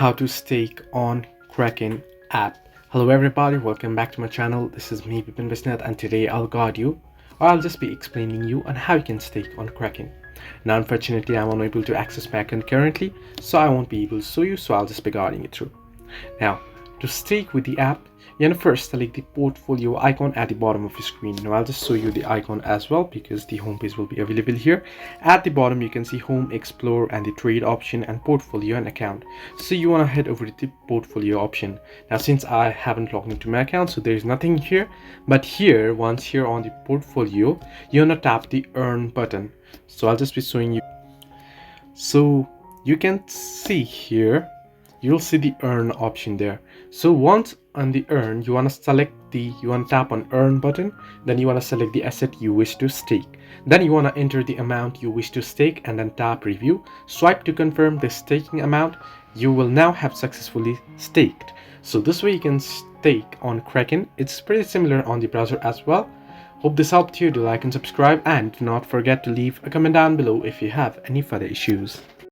how to stake on Kraken app. Hello everybody, welcome back to my channel. This is me, Bipin Bisnath, and today I'll guide you, or I'll just be explaining you on how you can stake on Kraken. Now unfortunately I'm unable to access my account currently, so I won't be able to show you, so I'll just be guiding it through. Now to stake with the app, you're gonna first select the portfolio icon at the bottom of your screen. Now I'll just show you the icon as well because the home page will be available here. At the bottom you can see home, explore, and the trade option, and portfolio and account. So you want to head over to the portfolio option. Now since I haven't logged into my account, so there's nothing here, but here, once here on the portfolio, you're gonna tap the earn button. So I'll just be showing you. So you can see here, you'll see the earn option there. So once on the earn, you want to tap on earn button, then you want to select the asset you wish to stake, then you want to enter the amount you wish to stake, and then tap review. Swipe to confirm the staking amount. You will now have successfully staked. So this way you can stake on Kraken. It's pretty similar on the browser as well. Hope this helped you. Do like and subscribe, and do not forget to leave a comment down below if you have any further issues.